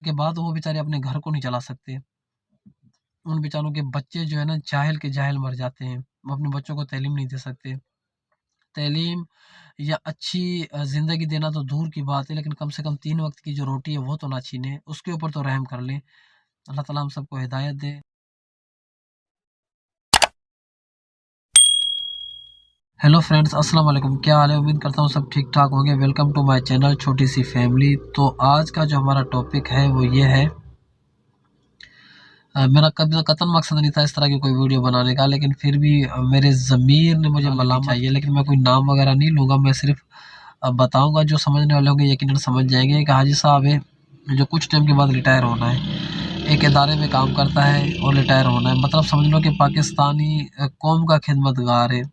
के बाद वो बेचारे अपने घर को नहीं चला सकते। उन बेचारों के बच्चे जो है ना जाहिल के जाहिल मर जाते हैं। वो अपने बच्चों को तालीम नहीं दे सकते। तालीम या अच्छी ज़िंदगी देना तो दूर की बात है, लेकिन कम से कम 3 वक़्त की जो रोटी है वो तो ना छीने, उसके ऊपर तो रहम कर लें। अल्लाह ताला हम सबको हिदायत दे। हेलो फ्रेंड्स, अस्सलाम वालेकुम, क्या हाल है? उम्मीद करता हूँ सब ठीक-ठाक होंगे। वेलकम टू माय चैनल छोटी सी फैमिली। तो आज का जो हमारा टॉपिक है वो ये है, मेरा कभी कतई मकसद नहीं था इस तरह की कोई वीडियो बनाने का, लेकिन फिर भी मेरे ज़मीर ने मुझे मलामत चाहिए, लेकिन मैं कोई नाम वगैरह नहीं लूँगा। मैं सिर्फ़ बताऊँगा, जो समझने वाले होंगे यकीनन समझ जाएँगे। एक हाजी साहब है, जो कुछ टाइम के बाद रिटायर होना है। एक इदारे में काम करता है और रिटायर होना है। मतलब समझ लो कि पाकिस्तानी कौम का खिदमतगार है।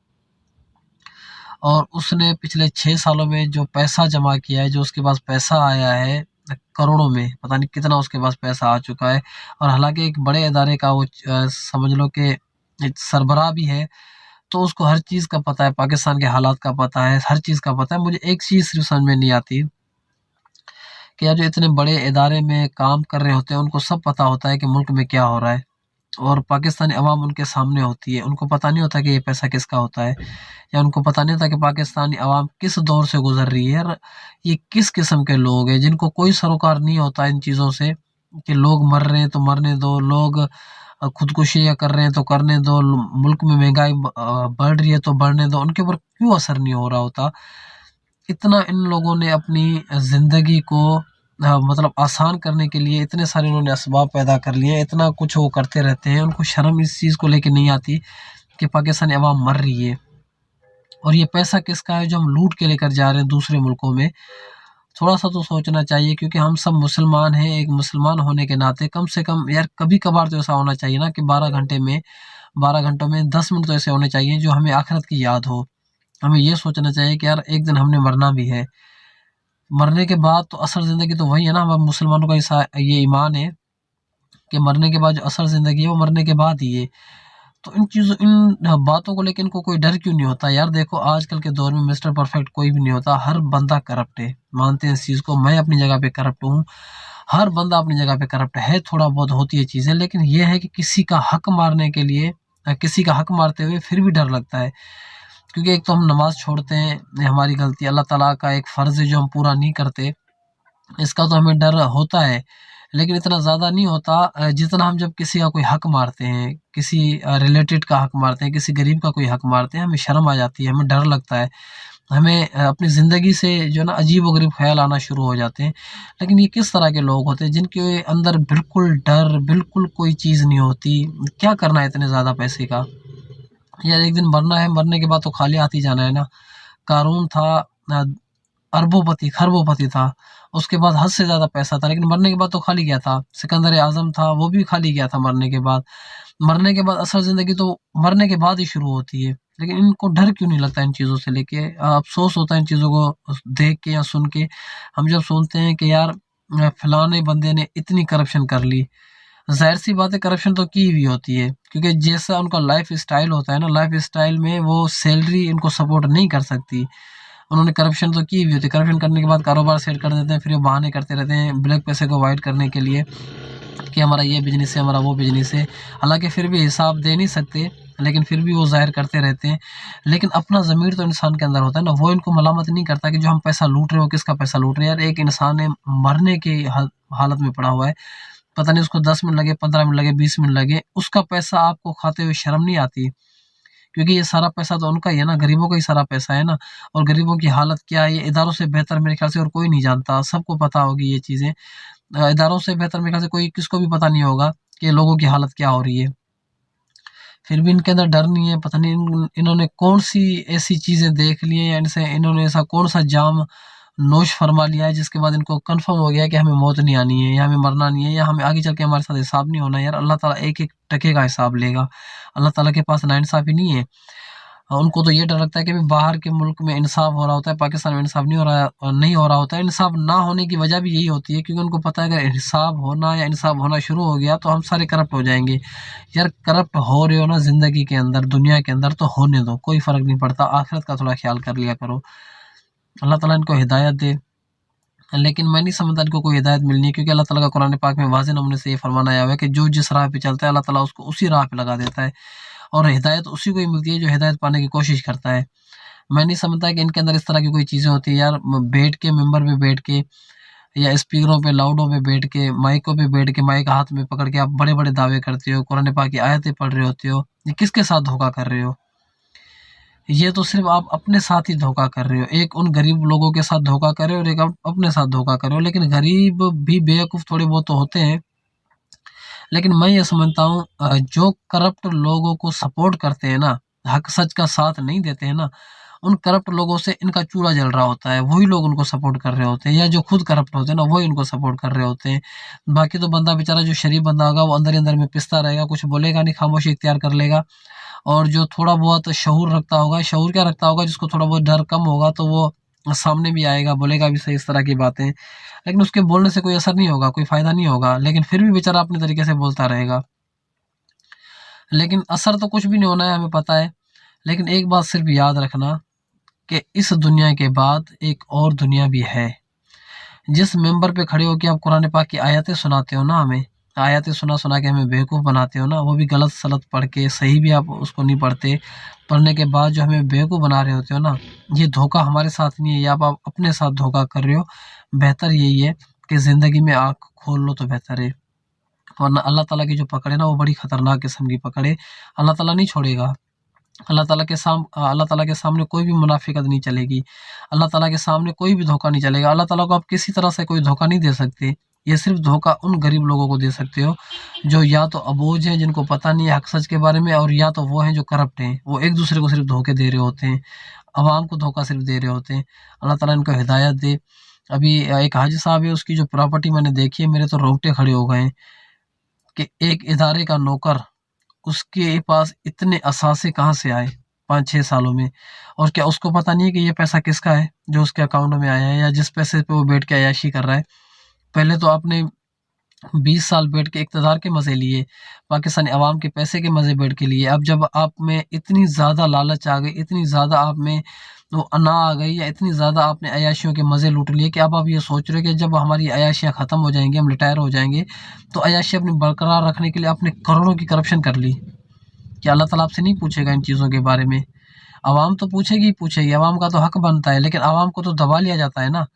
और उसने पिछले 6 सालों में जो पैसा जमा किया है, जो उसके पास पैसा आया है करोड़ों में, पता नहीं कितना उसके पास पैसा आ चुका है। और हालाँकि एक बड़े इदारे का वो समझ लो कि एक सरबराह भी है, तो उसको हर चीज़ का पता है, पाकिस्तान के हालात का पता है, हर चीज़ का पता है। मुझे एक चीज़ सिर्फ़ समझ में नहीं आती कि यार जो इतने बड़े इदारे में काम कर रहे होते हैं, उनको सब पता होता है कि मुल्क में क्या हो रहा है। और पाकिस्तानी अवाम उनके सामने होती है, उनको पता नहीं होता कि ये पैसा किसका होता है, या उनको पता नहीं होता कि पाकिस्तानी अवाम किस दौर से गुज़र रही है। यार ये किस किस्म के लोग हैं जिनको कोई सरोकार नहीं होता इन चीज़ों से, कि लोग मर रहे हैं तो मरने दो, लोग खुदकुशियाँ कर रहे हैं तो करने दो, मुल्क में महंगाई बढ़ रही है तो बढ़ने दो, उनके ऊपर क्यों असर नहीं हो रहा होता? इतना इन लोगों ने अपनी ज़िंदगी को मतलब आसान करने के लिए इतने सारे उन्होंने असबाब पैदा कर लिए हैं, इतना कुछ वो करते रहते हैं, उनको शर्म इस चीज़ को लेके नहीं आती कि पाकिस्तानी अवाम मर रही है। और ये पैसा किसका है जो हम लूट के लेकर जा रहे हैं दूसरे मुल्कों में? थोड़ा-सा तो सोचना चाहिए, क्योंकि हम सब मुसलमान हैं। एक मुसलमान होने के नाते कम से कम यार कभी-कभार तो ऐसा होना चाहिए ना कि 12 घंटों में 10 मिनट तो ऐसे होने चाहिए जो हमें आखिरत की याद हो। हमें ये सोचना चाहिए कि यार एक दिन हमने मरना भी है। मरने के बाद तो असल ज़िंदगी तो वही है ना, हम मुसलमानों का ये ईमान है कि मरने के बाद जो असल ज़िंदगी है वो मरने के बाद ही है। तो इन बातों को लेके इनको कोई डर क्यों नहीं होता? यार देखो, आजकल के दौर में मिस्टर परफेक्ट कोई भी नहीं होता, हर बंदा करप्ट है। मानते हैं इस चीज़ को, मैं अपनी जगह पे करप्ट हूँ, हर बंदा अपनी जगह पे करप्ट है, थोड़ा बहुत होती है चीज़ें, लेकिन ये है कि किसी का हक मारने के लिए किसी का हक मारते हुए फिर भी डर लगता है। क्योंकि एक तो हम नमाज़ छोड़ते हैं, ये हमारी गलती है, अल्लाह ताला का एक फ़र्ज़ है जो हम पूरा नहीं करते, इसका तो हमें डर होता है। लेकिन इतना ज़्यादा नहीं होता जितना हम जब किसी का कोई हक मारते हैं, किसी रिलेटेड का हक मारते हैं, किसी गरीब का कोई हक मारते हैं, हमें शर्म आ जाती है, हमें डर लगता है। हमें अपनी ज़िंदगी से जो है ना अजीब-ओ-गरीब ख़्याल आना शुरू हो जाते हैं। लेकिन ये किस तरह के लोग होते हैं जिनके अंदर बिल्कुल डर, बिल्कुल कोई चीज़ नहीं होती, क्या करना है इतने ज़्यादा पैसे का? यार एक दिन मरना है, मरने के बाद तो खाली हाथ ही जाना है ना। क़ारून था, अ, अरबों-पति, खरबों-पति था, उसके बाद हद से ज़्यादा पैसा था, लेकिन मरने के बाद तो खाली गया था। सिकंदर आज़म था, वो भी खाली गया था मरने के बाद। मरने के बाद असल ज़िंदगी तो मरने के बाद ही शुरू होती है। लेकिन इनको डर क्यों नहीं लगता इन चीज़ों से लेके? अफ़सोस होता है इन चीज़ों को देख के या सुन के। हम जब सुनते हैं कि यार फलाने बंदे ने इतनी करप्शन कर ली, ज़ाहिर-सी बात है करप्शन तो की हुई होती है, क्योंकि जैसा उनका लाइफ़ स्टाइल होता है ना, लाइफ़ स्टाइल में वो सैलरी इनको सपोर्ट नहीं कर सकती। उन्होंने करप्शन तो की हुई होती है, करप्शन करने के बाद कारोबार सेट कर देते हैं, फिर ये बहाने करते रहते हैं ब्लैक पैसे को अवॉइड करने के लिए कि हमारा ये बिज़नेस है, हमारा वो बिज़नेस है। हालाँकि फिर भी हिसाब दे नहीं सकते, लेकिन फिर भी वो ज़ाहिर करते रहते हैं। लेकिन अपना ज़मीर तो इंसान के अंदर होता है ना, वो इनको मलामत नहीं करता कि जो हम पैसा लूट रहे हो, किसका पैसा लूट रहे हैं। यार एक इंसान है, मरने की हालत में पड़ा हुआ है, पता नहीं उसको 10 मिनट लगे, 15 मिनट लगे, 20 मिनट लगे, उसका पैसा आपको खाते हुए शर्म नहीं आती? क्योंकि ये सारा पैसा तो उनका ही है ना, गरीबों का ही सारा पैसा है ना। और गरीबों की हालत क्या है, ये इदारों से बेहतर मेरे ख्याल से और कोई नहीं जानता, सबको पता होगी ये चीज़ें। इदारों से बेहतर मेरे ख्याल से कोई किसको भी पता नहीं होगा कि लोगों की हालत क्या हो रही है। फिर भी इनके अंदर डर नहीं है, पता नहीं इन्होंने कौन-सी ऐसी चीज़ें देख ली हैं, या इनसे इन्होंने ऐसा कौन-सा जाम नोश फरमा लिया है जिसके बाद इनको कन्फर्म हो गया है कि हमें मौत नहीं आनी है, या हमें मरना नहीं है, या हमें आगे चल के हमारे साथ हिसाब नहीं होना है। यार अल्लाह ताला एक-एक टके का हिसाब लेगा। अल्लाह ताला के पास नाइंसाफ़ी नहीं है। उनको तो ये डर लगता है कि अभी बाहर के मुल्क में इंसाफ़ हो रहा होता है, पाकिस्तान में इंसाफ़ नहीं हो रहा होता है। इंसाफ़ ना होने की वजह भी यही होती है, क्योंकि उनको पता है अगर हिसाब होना या इंसाफ़ होना शुरू हो गया तो हम सारे करप्ट हो जाएँगे। यार करप्ट हो रहे हो ना ज़िंदगी के अंदर, दुनिया के अंदर, तो होने दो, कोई फ़र्क नहीं पड़ता। आखिरत का थोड़ा ख़्याल कर लिया करो। अल्लाह ताला इनको हिदायत दे। लेकिन मैं नहीं समझता इनको कोई हिदायत मिलनी है, क्योंकि अल्लाह ताला का कुरान पाक में वाज़ेह नमूने से ये फरमाना आया हुआ है कि जो जिस राह पे चलता है अल्लाह ताला उसको उसी राह पे लगा देता है, और हिदायत उसी को ही मिलती है जो हिदायत पाने की कोशिश करता है। मैं नहीं समझता कि इनके अंदर इस तरह की कोई चीज़ें होती हैं यार। बैठ के मेंबर पे बैठ के या स्पीकरों पे, लाउडों पे बैठ के, माइकों पे बैठ के, माइक हाथ में पकड़ के आप बड़े-बड़े दावे करते हो, कुरान पाक की आयतें पढ़ रहे होते हो। ये किसके साथ धोखा कर रहे हो? ये तो सिर्फ़ आप अपने साथ ही धोखा कर रहे हो। एक उन गरीब लोगों के साथ धोखा कर रहे हो और एक आप अपने साथ धोखा कर रहे हो। लेकिन गरीब भी बेवकूफ़ थोड़े बहुत तो होते हैं। लेकिन मैं ये समझता हूँ जो करप्ट लोगों को सपोर्ट करते हैं ना, हक सच का साथ नहीं देते हैं ना, उन करप्ट लोगों से इनका चूल्हा जल रहा होता है। वही लोग उनको सपोर्ट कर रहे होते हैं, या जो खुद करप्ट होते हैं ना, वही उनको सपोर्ट कर रहे होते हैं। बाकी तो बंदा बेचारा जो शरीफ बंदा होगा वो अंदर ही अंदर में पिसता रहेगा, कुछ बोलेगा नहीं, खामोशी इख्तियार कर लेगा। और जो थोड़ा बहुत शऊर रखता होगा, शऊर क्या रखता होगा, जिसको थोड़ा बहुत डर कम होगा, तो वो सामने भी आएगा, बोलेगा भी सही इस तरह की बातें। लेकिन उसके बोलने से कोई असर नहीं होगा, कोई फ़ायदा नहीं होगा, लेकिन फिर भी बेचारा अपने तरीके से बोलता रहेगा। लेकिन असर तो कुछ भी नहीं होना है, हमें पता है। लेकिन एक बात सिर्फ़ याद रखना कि इस दुनिया के बाद एक और दुनिया भी है। जिस मेंबर पे खड़े होके आप कुरान पाक की आयतें सुनाते हो ना हमें, आयतें सुना-सुना के हमें बेवकूफ़ बनाते हो ना, वो भी गलत-सलत पढ़ के, सही भी आप उसको नहीं पढ़ते। पढ़ने के बाद जो हमें बेवकूफ़ बना रहे होते हो ना, ये धोखा हमारे साथ नहीं है, ये आप अपने साथ धोखा कर रहे हो। बेहतर यही है कि ज़िंदगी में आँख खोल लो तो बेहतर है। वरना अल्लाह ताला की जो पकड़ है ना, वो बड़ी ख़तरनाक किस्म की पकड़ है। अल्लाह ताला नहीं छोड़ेगा। अल्लाह ताला के सामने कोई भी मुनाफ़िक़त नहीं चलेगी। अल्लाह ताला के सामने कोई भी धोखा नहीं चलेगा। अल्लाह ताला को आप किसी तरह से कोई धोखा नहीं दे सकते। ये सिर्फ़ धोखा उन गरीब लोगों को दे सकते हो, जो या तो अबूझ हैं, जिनको पता नहीं है हक़ सच के बारे में, और या तो वो हैं जो करप्ट हैं। वो एक-दूसरे को सिर्फ़ धोखे दे रहे होते हैं, अवाम को धोखा सिर्फ़ दे रहे होते हैं। अल्लाह ताला इनको हिदायत दे। अभी एक हाजी साहब है, उसकी जो प्रॉपर्टी मैंने देखी है, मेरे तो रोंगटे खड़े हो गए हैं कि एक इदारे का नौकर, उसके पास इतने असासे कहाँ से आए 5-6 सालों में, और क्या उसको पता नहीं है कि ये पैसा किसका है जो उसके अकाउंट में आया है, या जिस पैसे पे वो बैठ के अय्याशी कर रहा है। पहले तो आपने 20 साल बैठ के इक़्तिदार के मज़े लिए, पाकिस्तानी अवाम के पैसे के मज़े बैठ के लिए। अब जब आप में इतनी ज़्यादा लालच आ गई, इतनी ज़्यादा आप में वो अना आ गई, या इतनी ज़्यादा आपने अय्याशियों के मज़े लूट लिए कि अब आप ये सोच रहे हो कि जब हमारी अय्याशियाँ ख़त्म हो जाएँगी, हम रिटायर हो जाएँगे, तो अय्याशी अपनी बरकरार रखने के लिए आपने करोड़ों की करप्शन कर ली। क्या अल्लाह ताला आपसे नहीं पूछेगा इन चीज़ों के बारे में? अवाम तो पूछेगी ही पूछेगी, अवाम का तो हक़ बनता है, लेकिन अवाम को तो दबा लिया जाता है ना,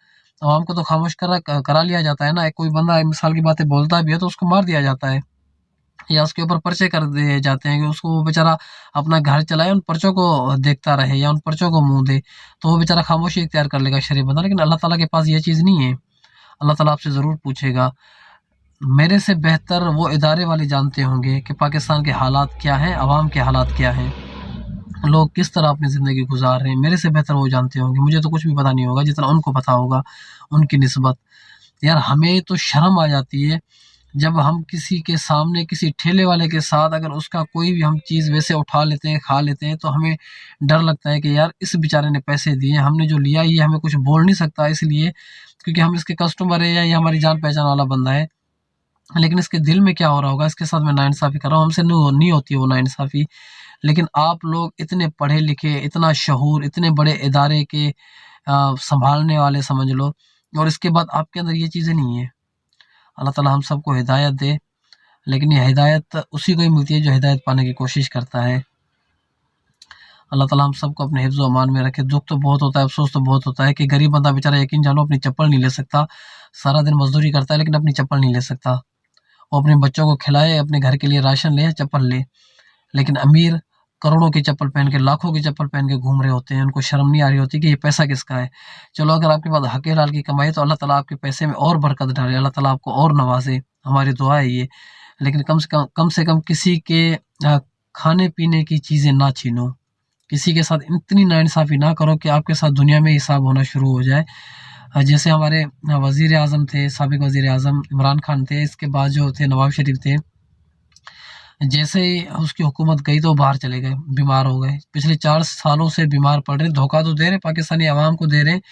अवाम को तो खामोश करा लिया जाता है ना। कोई बंदा मिसाल की बातें बोलता भी है तो उसको मार दिया जाता है, या उसके ऊपर पर्चे कर दिए जाते हैं कि उसको, वो बेचारा अपना घर चलाए, उन पर्चों को देखता रहे या उन पर्चों को मुँह दे, तो वो बेचारा खामोशी इख्तियार कर लेगा शरीफ बंदा। लेकिन अल्लाह ताला के पास ये चीज़ नहीं है। अल्लाह ताला आपसे ज़रूर पूछेगा। मेरे से बेहतर वो इदारे वाले जानते होंगे कि पाकिस्तान के हालात क्या हैं, अवाम के हालात क्या हैं, लोग किस तरह अपनी ज़िंदगी गुज़ार रहे हैं। मेरे से बेहतर वो जानते होंगे। मुझे तो कुछ भी पता नहीं होगा जितना उनको पता होगा उनकी निस्बत। यार हमें तो शर्म आ जाती है जब हम किसी के सामने, किसी ठेले वाले के साथ अगर उसका कोई भी हम चीज़ वैसे उठा लेते हैं, खा लेते हैं, तो हमें डर लगता है कि यार इस बेचारे ने पैसे दिए, हमने जो लिया ये हमें कुछ बोल नहीं सकता, इसलिए क्योंकि हम इसके कस्टमर हैं या ये हमारी जान पहचान वाला बंदा है। लेकिन इसके दिल में क्या हो रहा होगा, इसके साथ मैं नाइंसाफ़ी कर रहा हूँ, हमसे नहीं होती है वो नाइंसाफ़ी। लेकिन आप लोग इतने पढ़े-लिखे, इतना शऊर, इतने बड़े इदारे के सँभालने वाले समझ लो, और इसके बाद आपके अंदर ये चीज़ें नहीं है। अल्लाह ताला हम सबको हिदायत दे, लेकिन ये हिदायत उसी को ही मिलती है जो हिदायत पाने की कोशिश करता है। अल्लाह ताला हम सबको अपने हिफ्ज़ व अमान में रखे। दुःख तो बहुत होता है, अफ़सोस तो बहुत होता है कि गरीब बंदा बेचारा, यकीन जानो, अपनी चप्पल नहीं ले सकता। सारा दिन मज़दूरी करता है लेकिन अपनी चप्पल नहीं ले सकता। वो अपने बच्चों को खिलाए, अपने घर के लिए राशन ले, चप्पल ले। लेकिन अमीर करोड़ों की चप्पल पहन के, लाखों की चप्पल पहन के घूम रहे होते हैं, उनको शर्म नहीं आ रही होती कि ये पैसा किसका है। चलो अगर आपके पास हक़ हलाल की कमाई है तो अल्लाह ताला आपके पैसे में और बरकत डाले, अल्लाह ताला आपको और नवाज़े, हमारी दुआ है ये। लेकिन कम से कम किसी के खाने-पीने की चीज़ें ना छीनो, किसी के साथ इतनी नाइंसाफ़ी ना करो कि आपके साथ दुनिया में हिसाब होना शुरू हो जाए। जैसे हमारे वज़ीर-ए-आज़म थे, साबिक़ वज़ीर-ए-आज़म इमरान खान थे, इसके बाद जो थे नवाज़ शरीफ थे, जैसे ही उसकी हुकूमत गई तो बाहर चले गए, बीमार हो गए। पिछले 4 सालों से बीमार पड़ रहे हैं, धोखा तो दे रहे हैं, पाकिस्तानी अवाम को दे रहे हैं,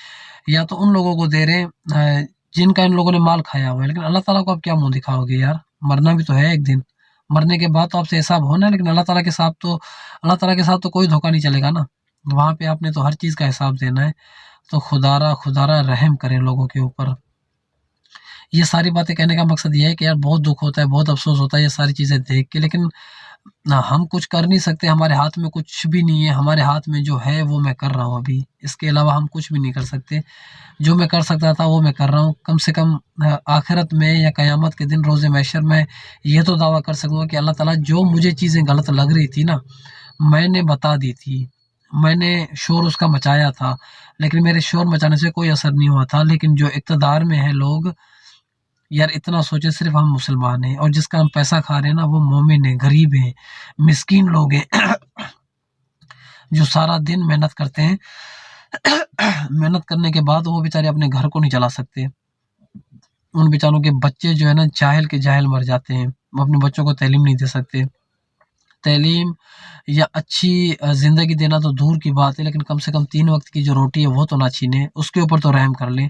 या तो उन लोगों को दे रहे हैं जिनका इन लोगों ने माल खाया हुआ है। लेकिन अल्लाह ताला को आप क्या मुँह दिखाओगे यार? मरना भी तो है एक दिन, मरने के बाद तो आपसे हिसाब होना है, लेकिन अल्लाह ताला के साथ तो कोई धोखा नहीं चलेगा ना। वहाँ पे आपने तो हर चीज़ का हिसाब देना है। तो खुदारा रहम करें लोगों के ऊपर। یہ ساری باتیں کہنے کا مقصد یہ ہے کہ یار بہت دکھ ہوتا ہے، بہت افسوس ہوتا ہے یہ ساری چیزیں دیکھ کے، لیکن ہم کچھ کر نہیں سکتے، ہمارے ہاتھ میں کچھ بھی نہیں ہے، ہمارے ہاتھ میں جو ہے وہ میں کر رہا ہوں ابھی، اس کے علاوہ ہم کچھ بھی نہیں کر سکتے۔ جو میں کر سکتا تھا وہ میں کر رہا ہوں، کم سے کم آخرت میں یا قیامت کے دن روز محشر میں یہ تو دعویٰ کر سکوں گا کہ اللہ تعالیٰ جو مجھے چیزیں غلط لگ رہی تھی نا، میں نے بتا دی تھی، میں نے شور اس کا مچایا تھا، لیکن میرے شور مچانے سے کوئی اثر نہیں ہوا تھا۔ لیکن جو اقتدار میں ہے لوگ، یار اتنا سوچیں، صرف ہم مسلمان ہیں، اور جس کا ہم پیسہ کھا رہے ہیں نا وہ مومن ہیں، غریب ہیں، مسکین لوگ ہیں جو سارا دن محنت کرتے ہیں، محنت کرنے کے بعد وہ بیچارے اپنے گھر کو نہیں چلا سکتے، ان بیچاروں کے بچے جو ہے نا جاہل کے جاہل مر جاتے ہیں، وہ اپنے بچوں کو تعلیم نہیں دے سکتے۔ تعلیم یا اچھی زندگی دینا تو دور کی بات ہے، لیکن کم سے کم 3 وقت کی جو روٹی ہے وہ تو نہ چھینے، اس کے اوپر تو رحم کر لیں۔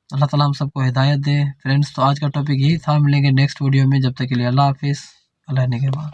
اللہ تعالیٰ ہم سب کو ہدایت دے۔ فرینڈس، تو آج کا ٹاپک یہی تھا، ملیں گے نیکسٹ ویڈیو میں، جب تک کے لیے اللہ حافظ، اللہ نگہبان۔